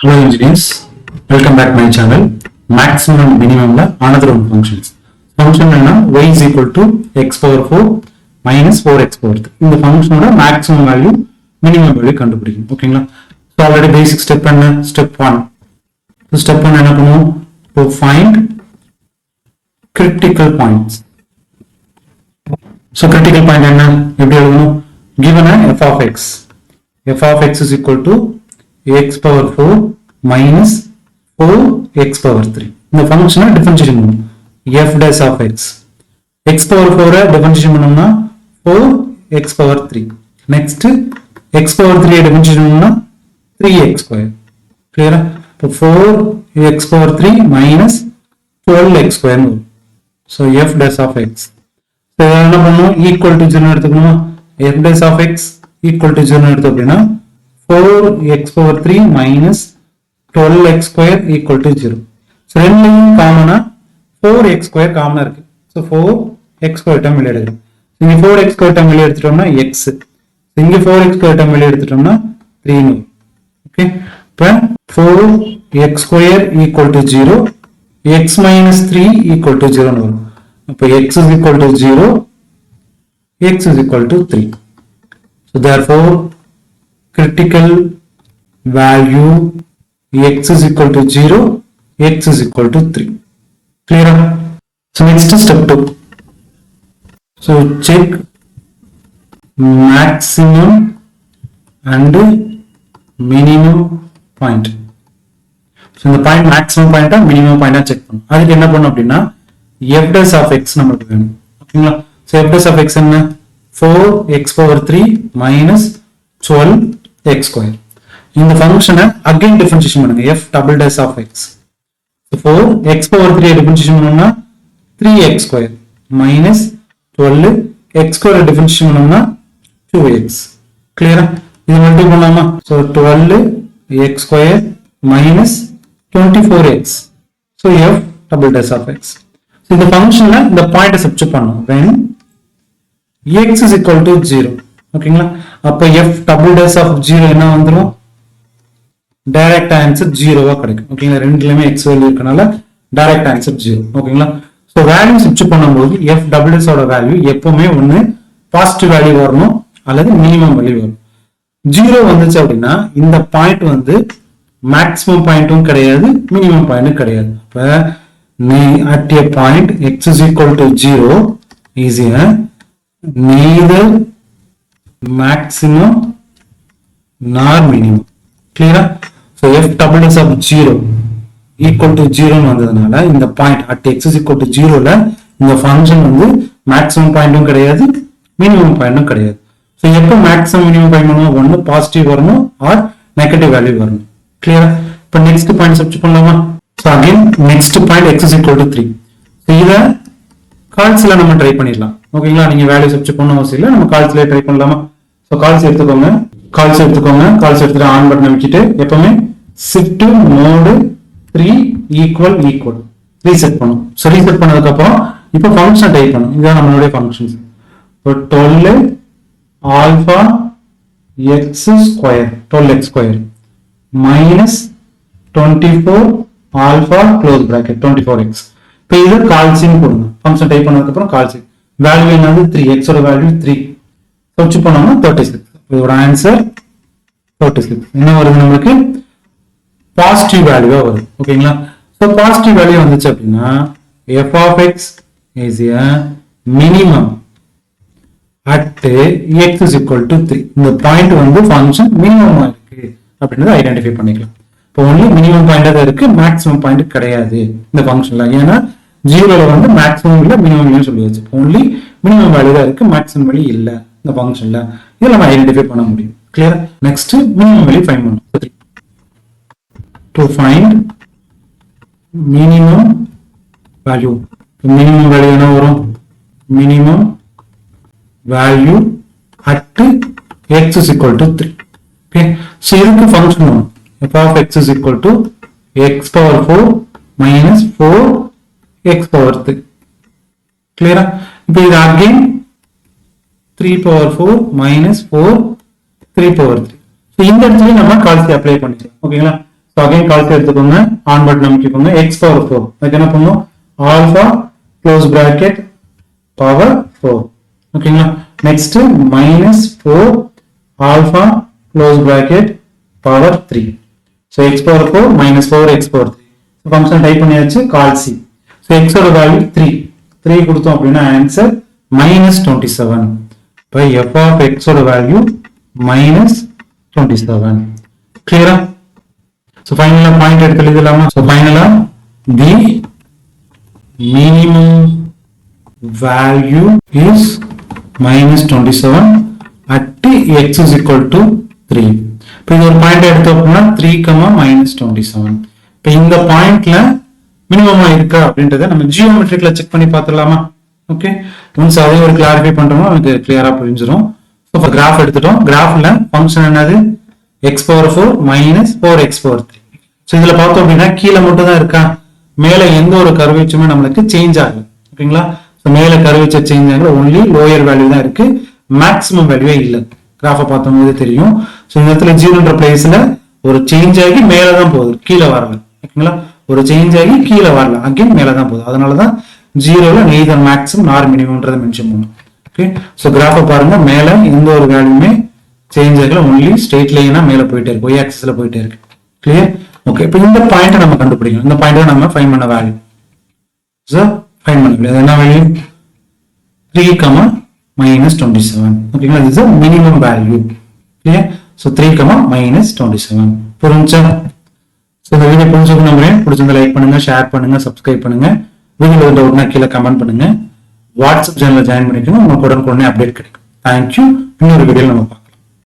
Hello engineers, welcome back to my channel. Maximum and minimum la another one functions. Function enna y is equal to x power 4 minus 4x power 3. இந்த function ஓட maximum value minimum value கண்டுபிடிக்கணும். ஓகேங்களா? So already basic step என்ன? Step 1. So step 1 என்ன பண்ணுவோம்? To find critical points. So critical point என்ன? எப்படி எழுதணும்? Given a f of x. f of x is equal to x power 4 minus 4x power 3. இந்த function differentiation பண்ணும். f dash of x. x power 4 differentiation பண்ணோம்னா 4x power 3. Next x power 3 differentiation பண்ணோம்னா 3x square. Clear? இப்போ 4x power 3 minus 12x square. So f dash of x. So என்ன பண்ணணும்? Equal to 0 எடுத்துக்கணுமா? f dash of x equal to 0 எடுத்து அப்படின்னா 4x power 3 minus 12x square equal to 0. So ரெண்டுலையும் காமனா 4x square காமனா இருக்கு. So 4x square term வெளியே எடுக்கிறோம். இங்க 4x square term வெளியே எடுத்துட்டோம்னா x. இங்க 4x square term வெளியே எடுத்துட்டோம்னா 3. ஓகே. இப்போ 4x square equal to 0, x minus 3 equal to 0 வரும். இப்போ x is equal to 0, x is equal to 3. So therefore critical value x is equal to 0, x is equal to 3. Clear? So next step 2. So check maximum and minimum point. So இந்த point maximum point minimum point check பண்ணும். அதுக்கு என்ன பண்ணும் அப்படின்னா f dash of x நமக்கு வேணும். ஓகேங்களா? So f dash of x என்ன? 4x power 3 minus 12x square. இந்த ஃபங்க்ஷனை again differentiation பண்ணுங்க. f double dash of x. So 4x power 3 differentiation பண்ணோம்னா 3x square minus 12x square differentiation பண்ணோம்னா 2x. Clear? இது மல்டிப்ளை பண்ணலாமா? So 12x square minus 24x. So f double dash of x. So இந்த ஃபங்க்ஷன்ல இந்த பாயிண்ட்டை substitute பண்ணனும். when x is equal to 0. ஓகேங்களா? அப்ப f double dash of 0 என்ன வந்துரும்? டைரக்ட் ஆன்சர் 0வா கிடைக்கும். ஓகேங்களா? ரெண்டுலயுமே x வேல்யூ இருக்கனால டைரக்ட் ஆன்சர் 0. ஓகேங்களா? சோ வேல்யூ சப்ஸ்டிட்யூட் பண்ணும்போது f double dash ஓட வேல்யூ எப்பவுமே ஒன்னு பாசிட்டிவ் வேல்யூ வரணும் அல்லது மினிமம் வேல்யூ வரணும். 0 வந்துச்சு அப்படின்னா இந்த பாயிண்ட் வந்து மேக்ஸிமம் பாயிண்ட்டும் கிடையாது, மினிமம் பாயிண்ட்டும் கிடையாது. அப்ப at a point x is equal to 0 is a neither maximum nor minimum. Clear? So f double dash of 0 equal to 0 வந்ததுனால இந்த point at x is equal to 0 ல இந்த ஃபங்க்ஷன் வந்து மேக்ஸிமம் பாயிண்ட்டும் கிடையாது, மினிமம் பாயிண்ட்டும் கிடையாது. ஸோ எப்போ மேக்ஸிமம் மினிமம் பாயிண்ட் பண்ணுவோம்? ஒன்று பாசிட்டிவ் வரணும் ஆர் நெகட்டிவ் வேல்யூ வரணும். கிளியரா? இப்போ நெக்ஸ்ட் பாயிண்ட் சப்ஸ்டிட்யூட் பண்ணலாமா? So again next point x is equal to 3. So இதை கால்ஸ்ல நம்ம ட்ரை பண்ணிடலாம். ஓகேங்களா? நீங்க வேல்யூ சப்ஸ்டிட்யூட் பண்ண அவசியம் இல்லை, நம்ம கால்ஸ்ல ட்ரை பண்ணலாமா? ஸோ கால்ஸ் எடுத்துக்கோங்க. கால்ஸ் எடுத்துட்டு ஆன் பட்டன் அமைக்கிட்டு எப்பவுமே ஷிஃப்ட் மோடு 3 ஈக்குவல் ரீசெட் பண்ணும். ஸோ ரீசெட் பண்ணதுக்கு அப்புறம் இப்போ ஃபங்க்ஷன் டைப் பண்ணும். இதுதான் நம்மளுடைய ஃபங்க்ஷன்ஸ். இப்போ 12 alpha X square 12x square minus 24 alpha close bracket 24x. இப்போ இது கால்சின்னு போடுங்க. ஃபங்க்ஷன் டைப் பண்ணதுக்கு அப்புறம் கால்சி வேல்யூ என்னது 3, x ஓட வேல்யூ 3 சப்ஸ்டிட்யூட் பண்ணோம்னா 36. இதோட ஆன்சர் 36. என்ன வருது? நம்மளுக்கு பாசிட்டிவ் வேல்யூவா வருது. ஓகேங்களா? சோ பாசிட்டிவ் வேல்யூ வந்துச்சு அப்படின்னா f of x is a minimum at x is equal to 3. இந்த பாயிண்ட் வந்து ஃபங்க்ஷன் மினிமமா இருக்கு அப்படின்றத ஐடென்டிஃபை பண்ணிக்கலாம். இப்போ ஒன்லி மினிமம் பாயிண்டா தான் இருக்கு, மேக்ஸிமம் பாயிண்ட் கிடையாது இந்த ஃபங்க்ஷன்ல. ஏன்னா 0ல வந்து மேக்ஸிமம் இல்ல மினிமம் இல்ல சொல்லியாச்சு. ஒன்லி மினிமம் வேல்யூ தான் இருக்கு, மேக்ஸிமம் வேல்யூ இல்ல இந்த ஃபங்க்ஷன்ல. இதை நம்ம ஐடென்டிஃபை பண்ண முடியும். Clear? Next minimum value find பண்ணனும். To find minimum value. Minimum value என்ன வரும்? Minimum value at x is equal to 3. Okay. So இதுக்கு ஃபங்க்ஷன் வரும். f of x is equal to x power 4 minus 4x power 3. கிளியரா? இப்போ இது again 3 power 4 minus 4 3 power 3. So இந்த இடத்துல நம்ம கால்சி அப்ளை பண்ணிக்கலாம். ஓகேங்களா? ஸோ அகைன் கால்குலேட் எடுத்துக்கோங்க, ஆன் பட்டன் அமைக்கிக்கோங்க, எக்ஸ் பவர் 4 அதுக்கு என்ன பண்ணும், ஆல்பா க்ளோஸ் பிராக்கெட் பவர் 4 ஓகேங்களா. Next minus 4 alpha close bracket power 3. So X power 4 minus 4 X power 3. Function type பண்ணியாச்சு, கால் சி. ஸோ எக்ஸோட வேல்யூ 3 கொடுத்தோம் அப்படின்னா ஆன்சர் மைனஸ் 27. இப்போ எஃப் ஆஃப் எக்ஸோட வேல்யூ மைனஸ் 27. கிளியரா? ஸோ ஃபைனலா பாயிண்ட் எடுத்து எழுதலாமா? ஸோ ஃபைனலா தி minimum value is minus 27 at x is equal to 3. இப்போ இது ஒரு பாயிண்ட் எடுத்தோம் அப்படின்னா 3, மைனஸ் 27. இப்போ இந்த பாயிண்ட்ல மினிமமா இருக்கா அப்படின்றத நம்ம ஜியோமெட்ரிக்ல செக் பண்ணி பார்த்துடலாமா? ஓகே, ஒன்ஸ் அதையும் ஒரு கிளாரிஃபை பண்றோம்னா நமக்கு கிளியரா புரிஞ்சிடும். இப்போ கிராஃப் எடுத்துட்டோம், கிராஃப்ல ஃபங்க்ஷன் என்னது, X power 4 minus 4 X power 3. So இதுல பார்த்தோம் அப்படின்னா கீழே மட்டும் தான் இருக்கா, மேல எந்த ஒரு கர்வேச்சருமே நம்மளுக்கு சேஞ்ச் ஆகல. ஓகேங்களா? ஸோ மேல கர்வேச்சர் சேஞ்ச் ஆகல, ஒன்லி லோயர் வேல்யூ தான் இருக்கு, மேக்ஸிமம் வேல்யூவே இல்லை. கிராஃபை பார்த்தோம் போது தெரியும். ஸோ இந்த இடத்துல ஜீரோன்ற பிளேஸ்ல ஒரு சேஞ்ச் ஆகி மேலதான் போகுது, கீழே வரல. ஓகேங்களா? ஒரு சேஞ்ச் ஆகி கீழே வரல, அகைன் மேலதான் போகுது. அதனாலதான் ஜீரோல நெய்தர் மேக்ஸிமம் நார் மினிமம்ன்றதை மென்ஷன் பண்ணும். ஓகே, ஸோ கிராஃபை பாருங்க, மேல எந்த ஒரு வேல்யூமே சேஞ்ச் ஆகல, ஒன்லி ஸ்ட்ரெயிட் லைனா மேல போயிட்டே இருக்கு, ஒய் ஆக்சிஸ்ல போயிட்டே இருக்கு. கிளியர்? ஓகே, இப்போ இந்த பாயிண்ட் நம்ம கண்டுபிடிக்கணும். இந்த பாயிண்ட் நம்ம ஃபைண்ட் பண்ண வேல்யூ. ஸோ ஃபைண்ட் பண்ண முடியாது, என்ன வேல்யூ, 3, minus 27. ஓகேங்களா? this is a minimum value. clear? so 3, minus 27. புரிஞ்சா? so இந்த வீடியோ புரிஞ்சதுக்கு நம்புறேன். பிடிச்சிருந்தா லைக் பண்ணுங்க, ஷேர் பண்ணுங்க, சப்ஸ்கிரைப் பண்ணுங்க. வீடியோல டவுட்னா கீழே கமெண்ட் பண்ணுங்க. வாட்ஸ்அப் சேனல்ல ஜாயின் பண்ணிக்கணும், உங்களுக்கு உடனுக்குடனே அப்டேட் கிடைக்கும். தேங்க்யூ. இன்னொரு வீடியோல நம்ம